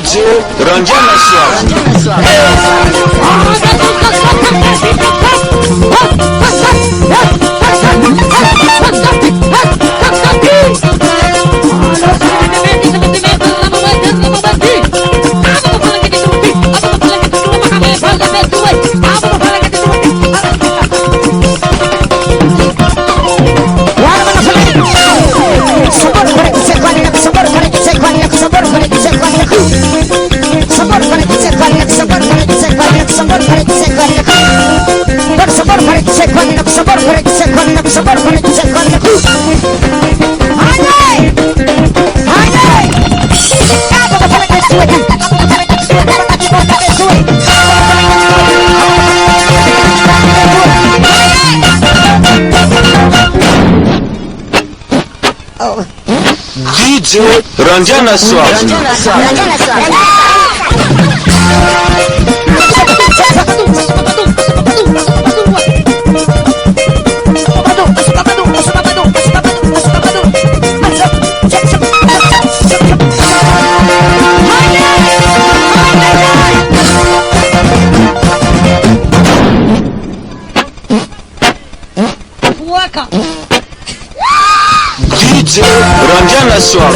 DJ Ranjana Suave. DJ Ranjana Suave. DJ Ranjana Suave.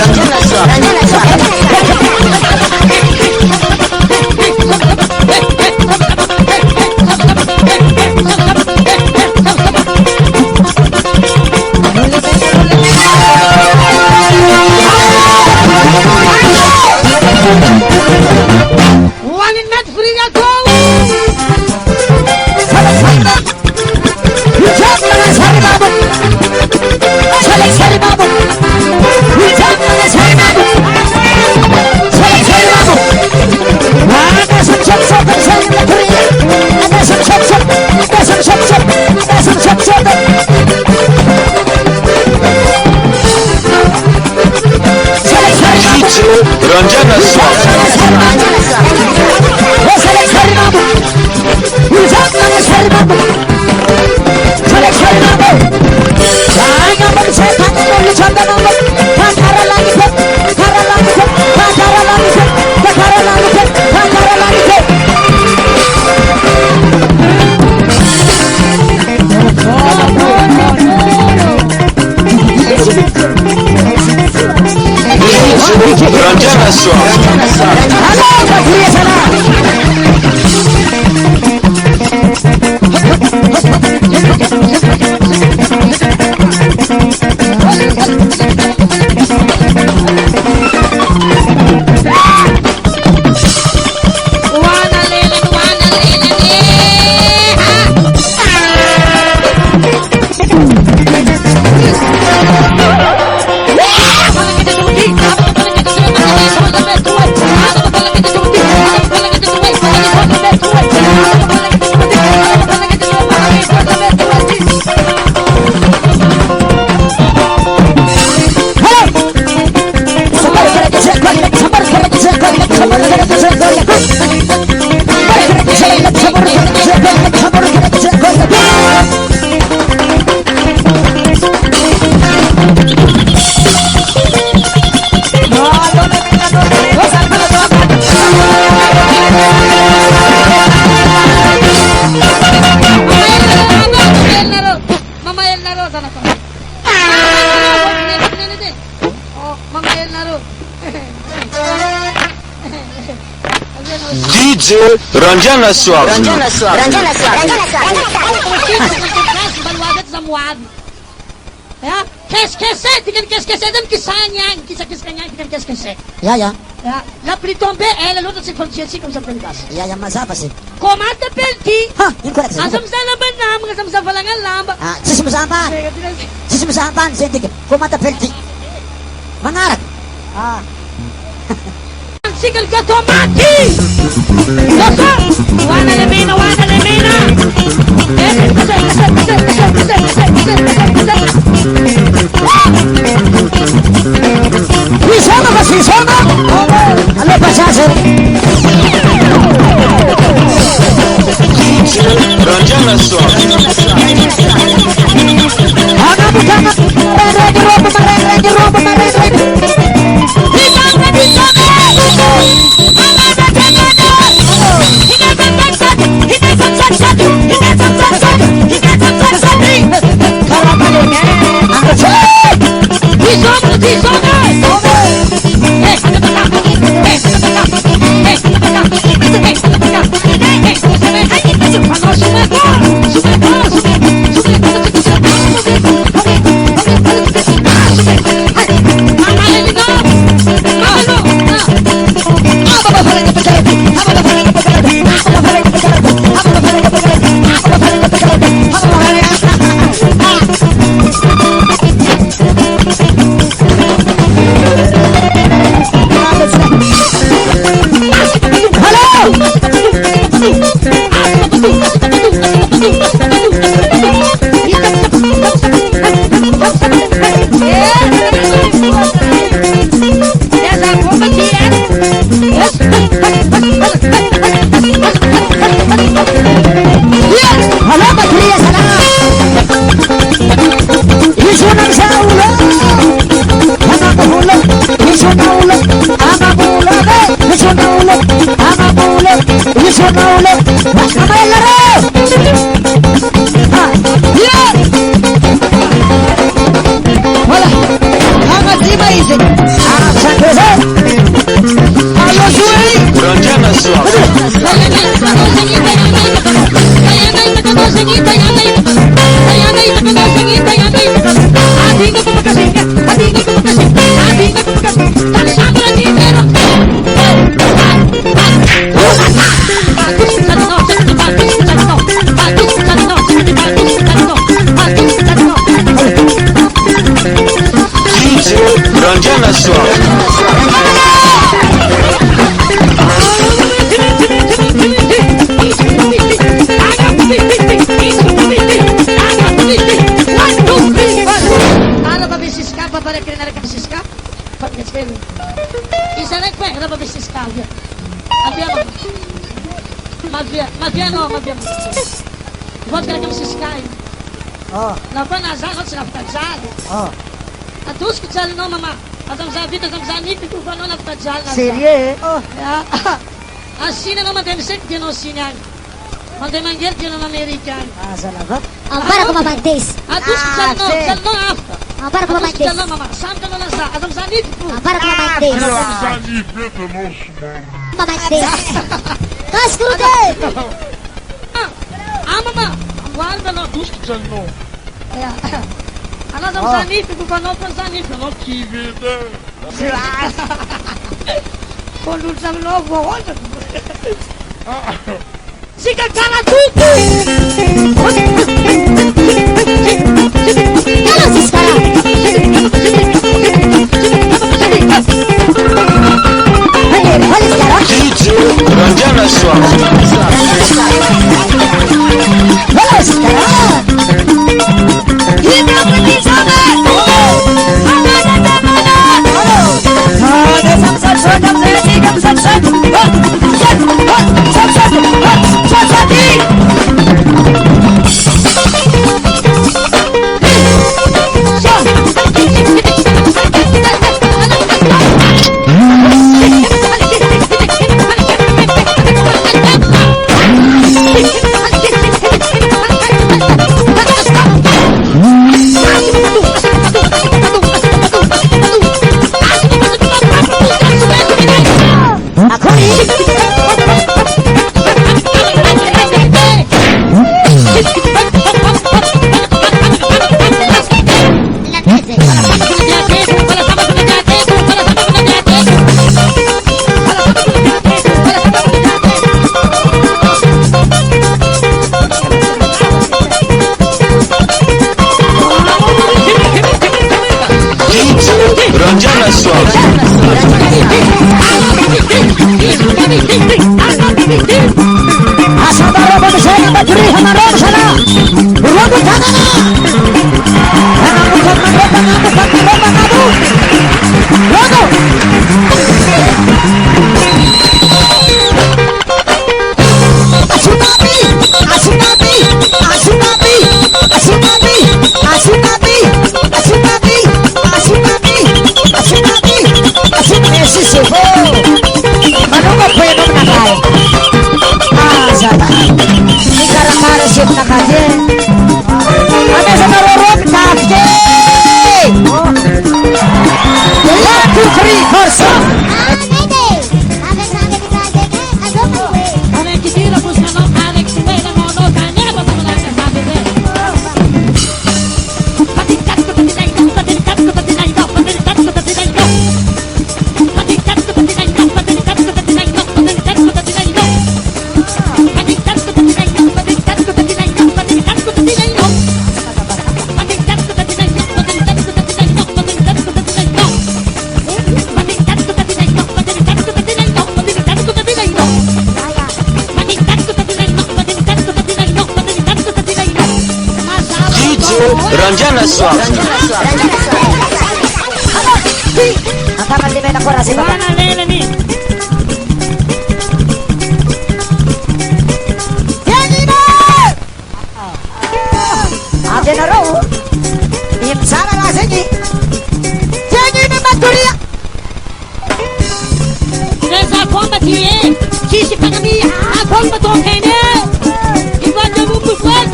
Ranjana DJ Ranjana Suave. Ranjana Suave. Ya, kes-keset dengan kes-keset dan kisahnya, kisah-kisahnya dengan kes-keset. Ya, ya. Ya, la pritombe lalu si konsesi kung sa pelikas. Ya, ya, masa apa sih? Komata pelti. Hah, yung correct. Asam sa laban na, mga asam sa falangan lamba. Ah, sisimusapan. Sisimusapan, sentik. Kumata pelti. Mangarat. Ah. Sikal ka tomati. Dosa. Wana lemena. Wisana ba sisana? Ano pa siya, sir? Ranjana Suave. Di Ranjana Swami. DJ Ranjana Swami. Vodka kami siskai. Oh, Lapan azakot sa naftajal. oh. Atus kecil no mama. Atang sabi tatang sani piku kono naftajal. Serye? Oh, Ya. Asina no mademsek dino sinyang. Mademangger dino American. salamat. Para ko mabantis. Atus kecil no, si. kecil no af. Para ko Atus mabantis. kecil no mama. Sam ka no lang sa. Atang sani piku. Para ko mabantis. Mabantis. Kas kurude. Mama. Wal ba no dus kecil no. Ya. Ana atang sani piku kono pa sani piku. Kivida. Kondul sa no bo. Sika kala tuku. Kalau si sekarang. Kalau sekarang. DJ Ranjana Swami. Kalau sekarang. Kita pergi sana. Ada samsat sodam saya tiga samsat. Ranjana Swami. Asa baru manusia yang berdiri hamaron sana. Berlaku tangan. Tangan bukan manggota ngamu, bukan manggota ngamu. Lagu. Asunabi, asunabi, asunabi, asunabi, asunabi, asunabi, asunabi, asunabi, asunabi, sisiho. Manunggo pwede menakay. Sana. Ini karena resip nak aja. Ada Ranjana Swam. Angkapan di medan koras si Bapak. Mana lele nih? Jadi dah. Ada naro. Yang salah rasanya. Jadi memang turia. Desa komba tiye. Sisi pagami komba tokene. Iwan jamu kuat.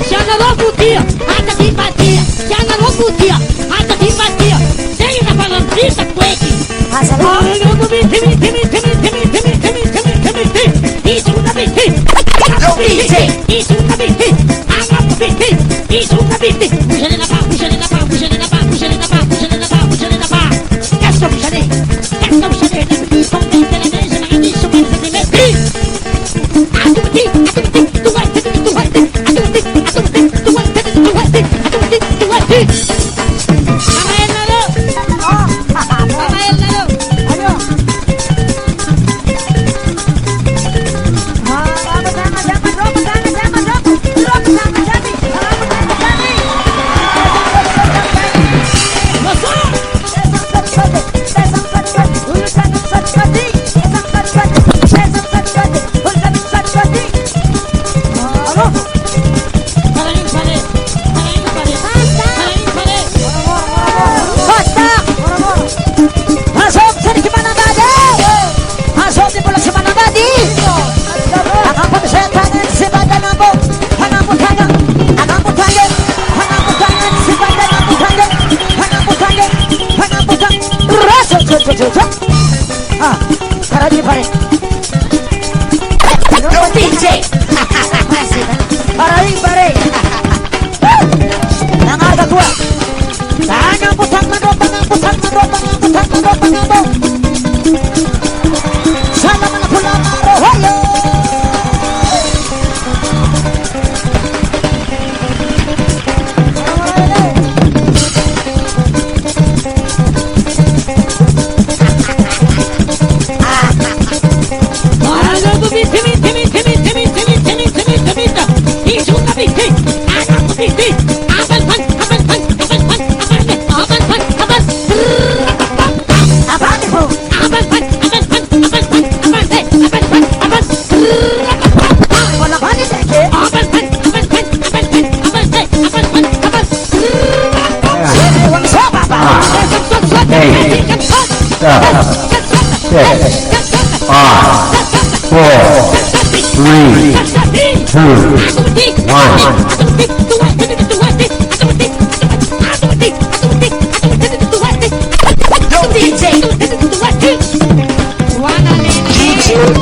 Jangan lupa dia. Ada di batia. Jangan lupa dia. Ada di batia. Saya nak malam bisa kueki. Asal. Karadi pare. No DJ. Karadi pare. Nangar gua. Tanya pusat mando. Salam na pula maro hoyo.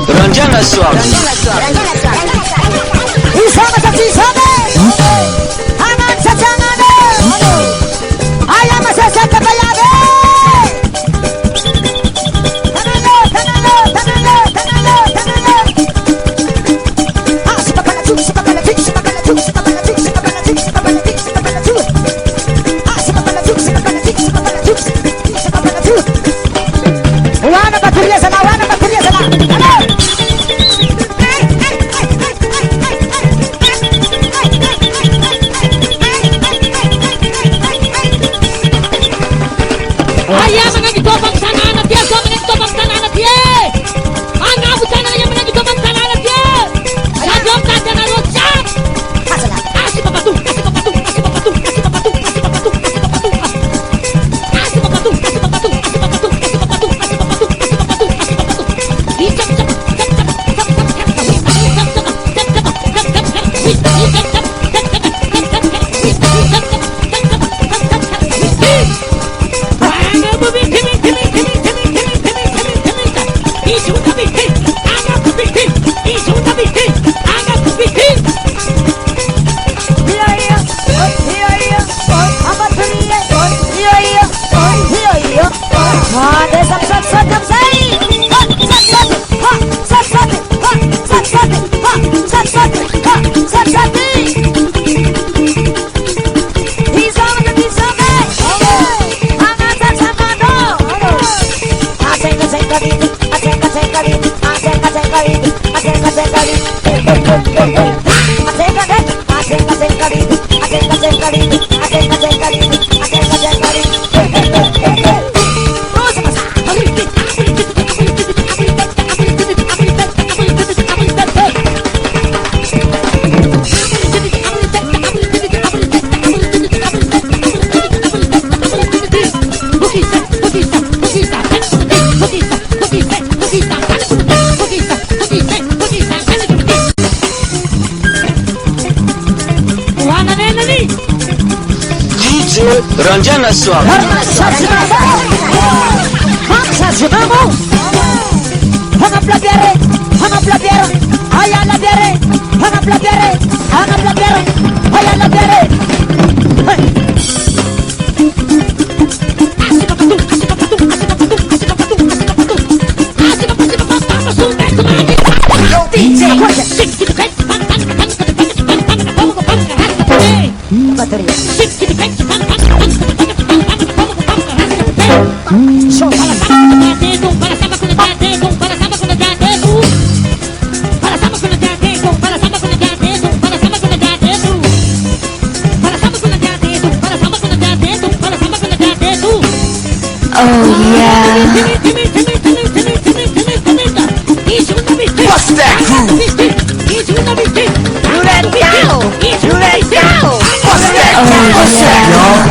Ranjana Swam. Isama saksi sama. Angan sajangane. Ayam masasa kabayade. Wana baturia sana. Ayah menagi topang sana anak dia, gua menagi topang sana anak dia. Anak aku sana yang menagi topang sana anak dia. Ayah jom tak jangan locak. Kasih papatu. Acerca Ranjana Swami. Bangsa Simamu. Hanaplah biare, hanaplah biare, ayahlah biare, hanaplah biare, hanaplah biare, ayahlah biare. What's that groove? What's that, y'all?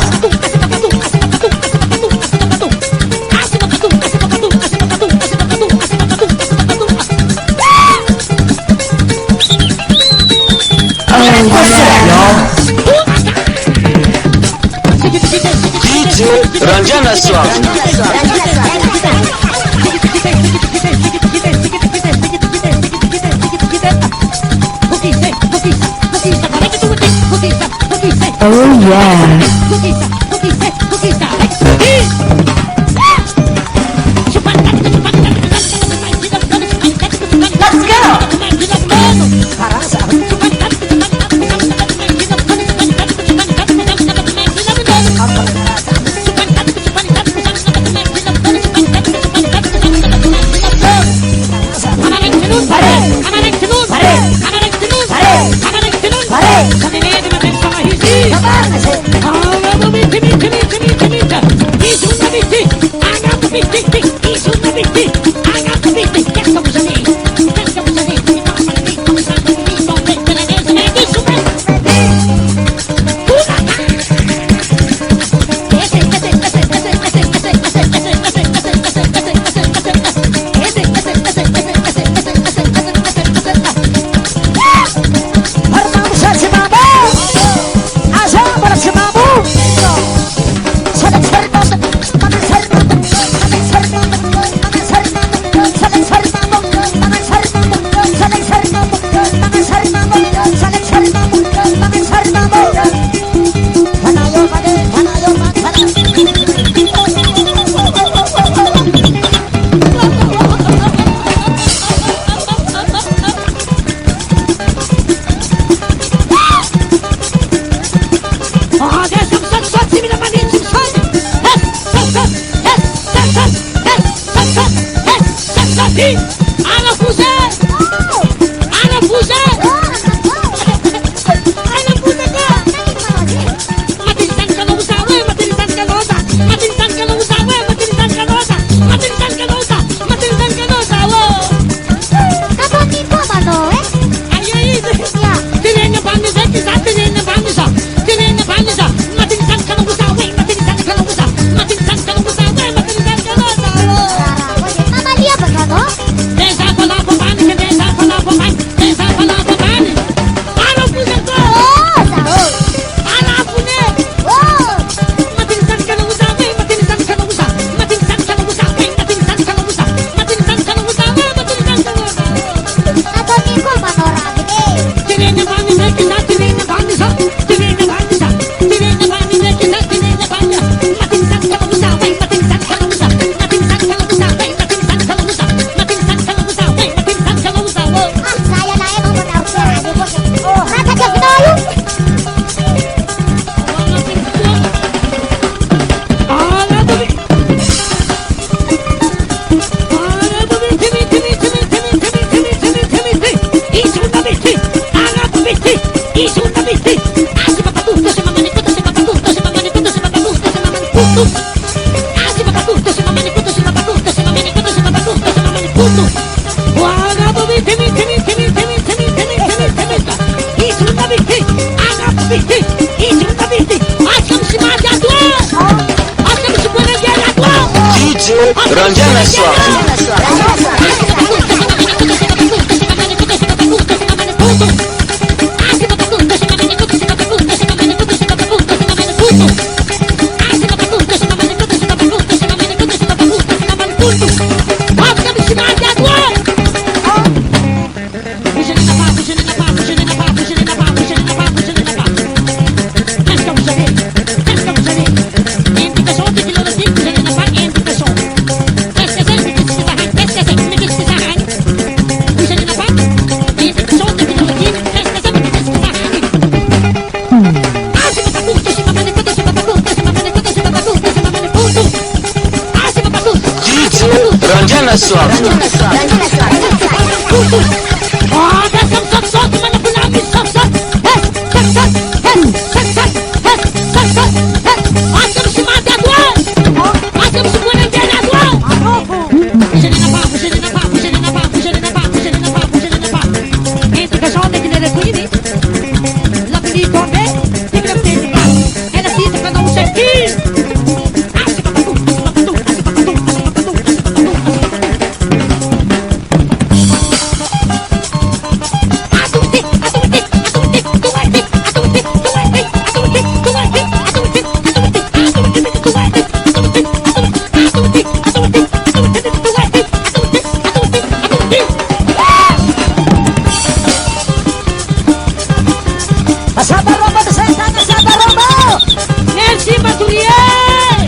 What's that, y'all? DJ Ranjana Swami. Oh yeah. Swap. Ada sok-sok mana pun habis sok-sok. Sok-sok. Sok-sok. Asam semua ada dua. Asam semua yang ada dua. Bisa nampak. Itu kesana kita ada ini. Lebih di kode, kita berdiri. Enak sih tekan tahu sekir. Sabar Robo, sabar Robo. Merci Baturier.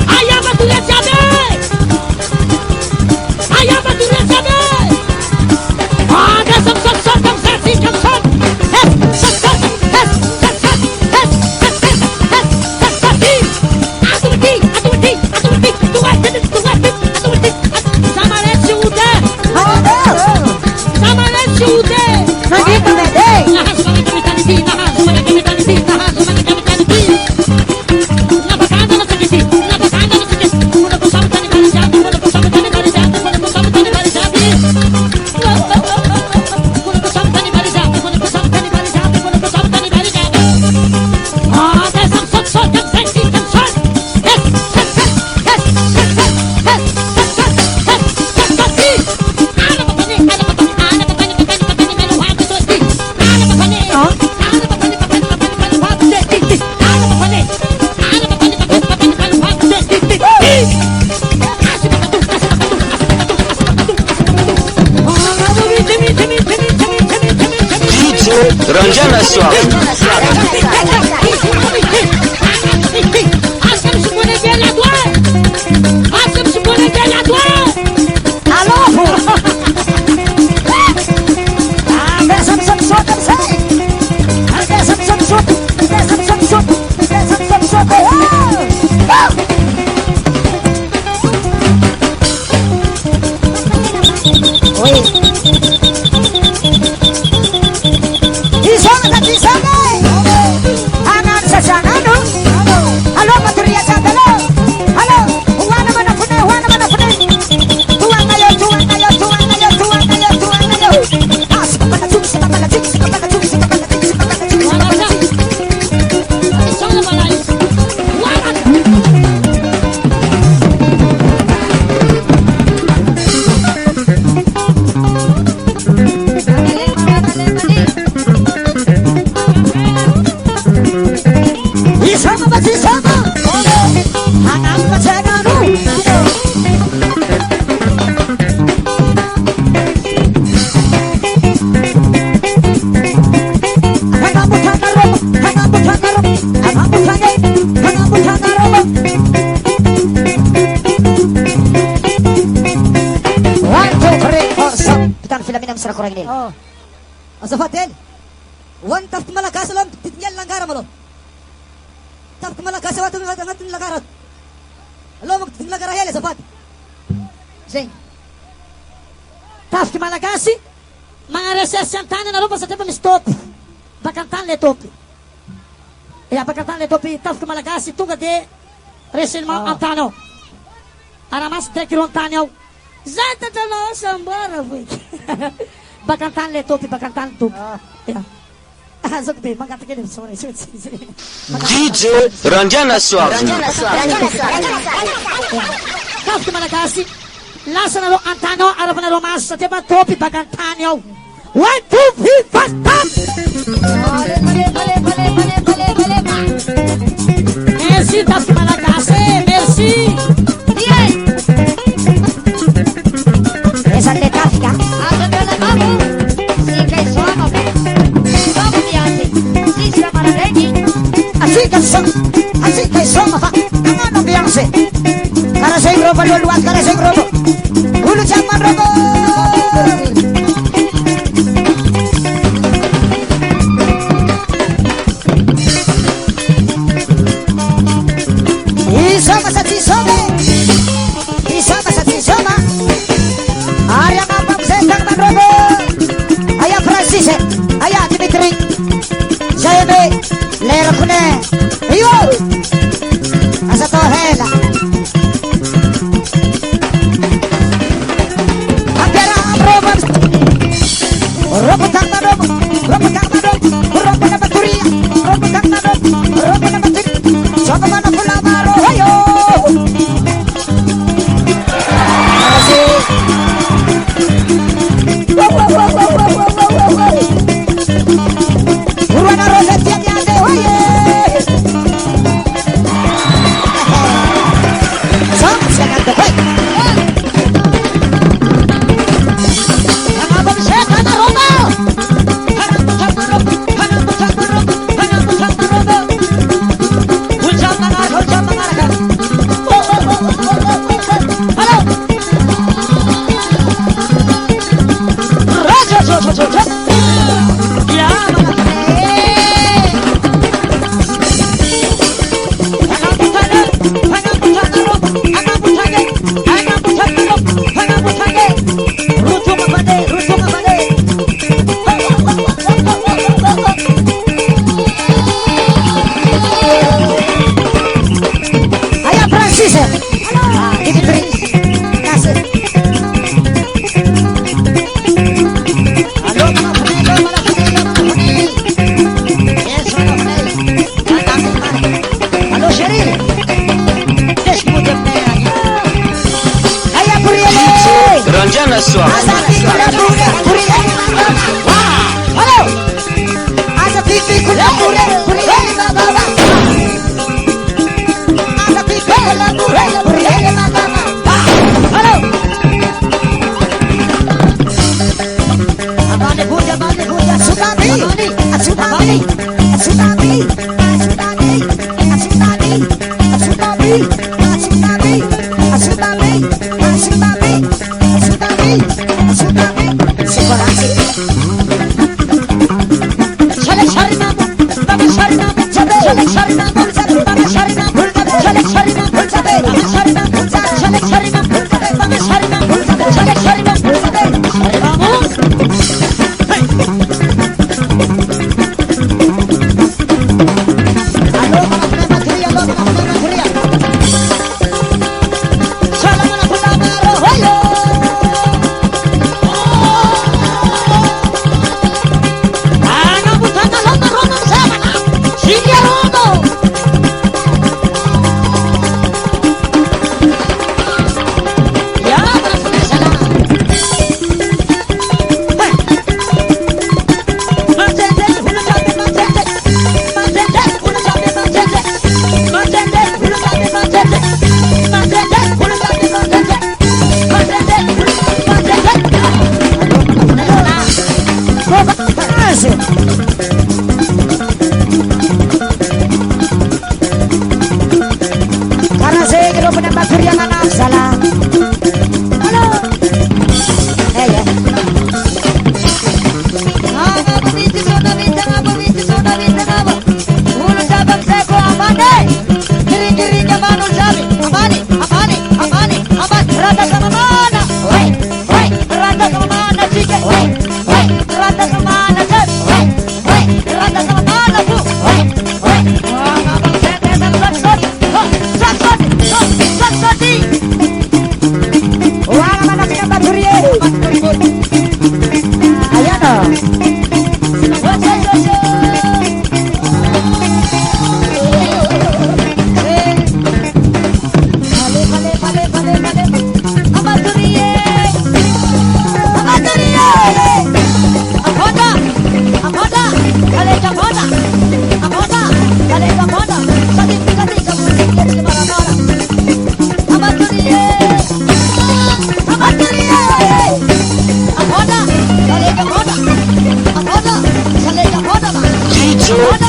Ayah Baturier cabai. Ada sok-sok versi sok-sok. Ranjana Swap. Sira kurang ini. Oh. Asafatin. Wan taf malakas lam titnyal langara malo. Taf malakas wa tu ngatin langara. Lo mag langara hele safat. Sing. Taf malakas mga resesyan tanan na rupa sa tepang stop. Bakantan le topi. Ya bakantan le topi taf malakas tunga de resin ma antano. Aramas de kilontanyo. Zata talo sambara boy. Bakantan le topi bakantan tu. Ya. Azok be magatakin sorry. DJ Ranjana Swap. Kaf kemana kasih? Lasa na lo antano arap na lo mas sa tiba topi bakantanyo. 1, 2, 3, fast stop. Merci kaf kemana kasih? Merci. Esa de tráfica. Así que son, no bianse. Cara soy robo, luas, cara soy robo. Ulu chaman robo. Y sama sa chisome. Y sama sa chisoma. Ranjana Suara. Karena saya kira penembak durian anak salah. Halo. Ya. Wah, mana penembak durian? Ayo dong.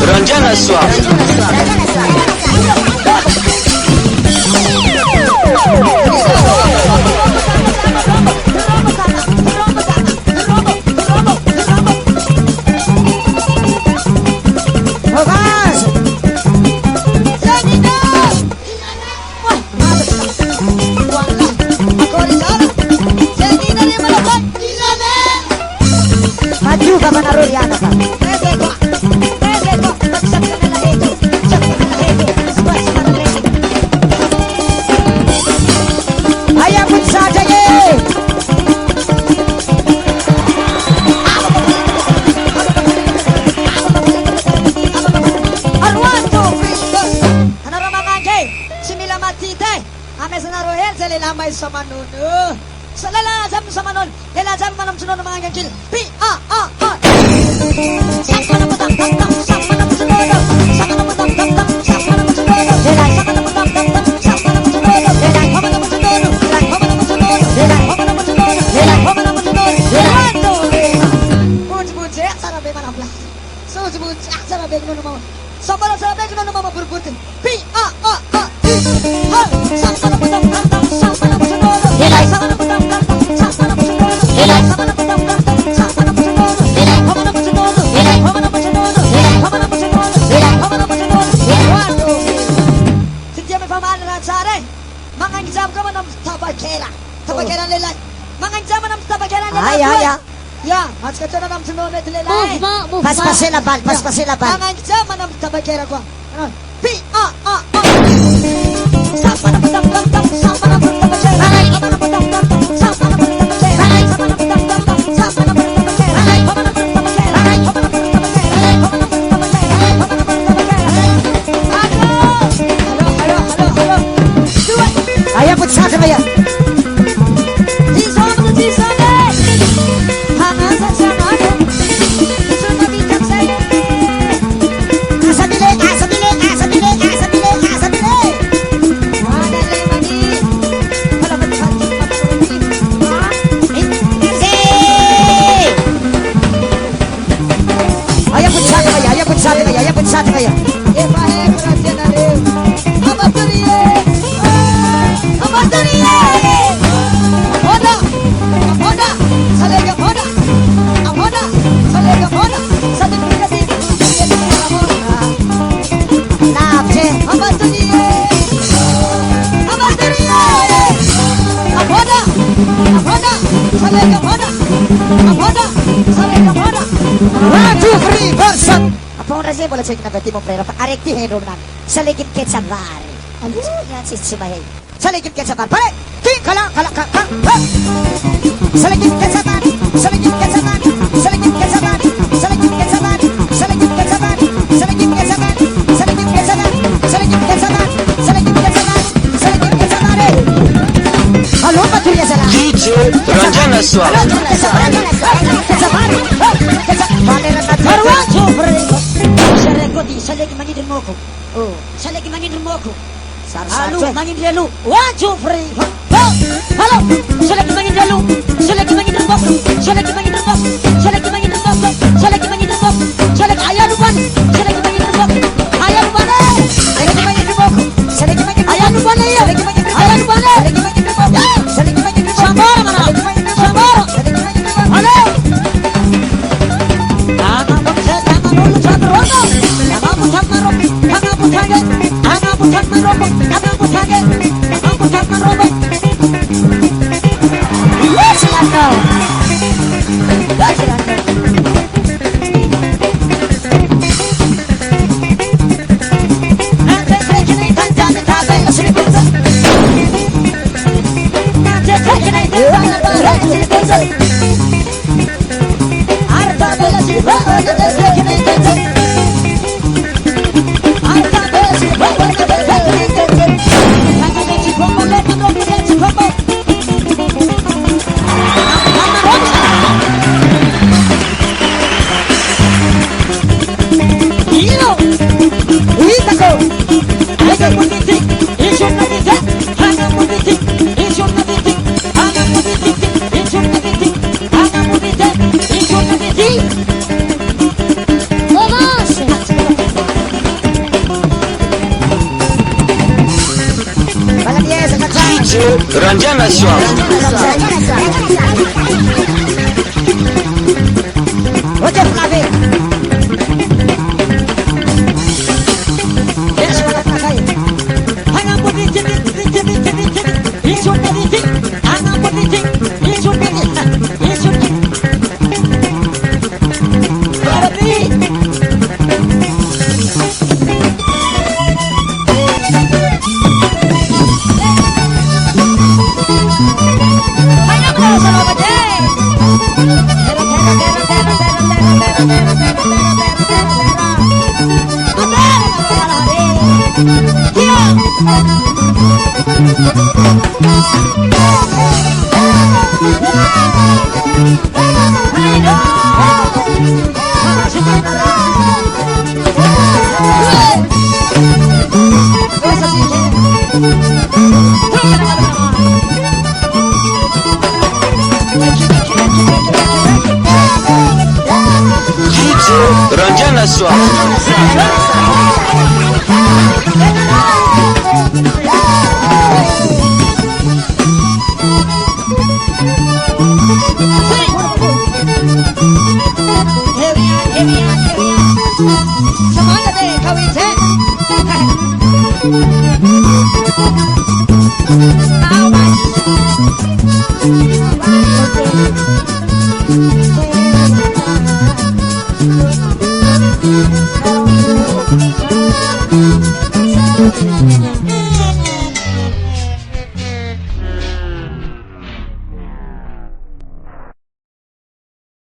Ranjana Suara. Maju ka Manaruriana ka. sama nun. Salalazam sama nun. Lalazam manam sunod ng mga ganjil. P-A-A-A. Sama na matam tam tam. Sama na sunod. Sama na matam tam tam. Sama na sunod. Sama na matam tam tam. Sama na sunod. Sama na sunod. Sama na sunod. Sama na sunod. Sama na sunod. Ano? Bunyi-bunyi sana be manam lah. Bunyi-bunyi sana be nun mama. Sama na sana be nun mama berbut. P-A-A-A. Sama na matam tam tam. Sama na sunod. Sama na matam tam tam. Sama na sunod. Sama na matam tam tam. Sama na sunod. Sama na sunod. Sama na sunod. Sama na sunod. Sama na sunod. Waduh. Setiap pemahaman sare, manganjam ka manam tabakera. Tabakera lelai. Manganjam manam tabakera lelai. Ay. Ya, mas kacana nam sunod na lelai. Move, Pas-pasilaban. Manganjam manam tabakera ko. P-A-A-A. Sama na matam tam tam. Sama na tabakera. Sama na matam tam tam. Sama na tabakera. Sama na matam tam tam. Sama na tabakera. Sama na tabakera. Sama na tabakera. Ayo put sa kaya. Ayo put sa kaya. Saya boleh cek nanti mau prera arek di heronan selegit kecabar alunya sismai selegit kecabar balik ti kala selegit kecabar selegit kecabar selegit kecabar selegit kecabar selegit kecabar selegit kecabar selegit kecabar selegit kecabar selegit kecabar selegit kecabar halo matunya sana DJ Ranjana Suara. Saya lagi mangin rumahku. Saya lagi mangin rumahku. Lalu mangin dia lu. Wajib free. Halo. Saya lagi mangin dia lu. Saya lagi mangin rumahku. Saya lagi mangin rumahku. Saya lagi mangin rumahku. Saya lagi mangin rumahku. Saya lagi ayah lupan. Saya lagi mangin rumahku. Ayah lupan. Saya lagi mangin rumahku. Saya lagi mangin ayah lupan ya. Saya lagi mangin ayah lupan. Saya lagi mangin rumahku. Saya lagi mangin sabar mana? Sabar. Halo. Ranjana Suara. Ojo kafe. Yeah. DJ Ranjana Suara. Semangat deh kawin cek. Awas.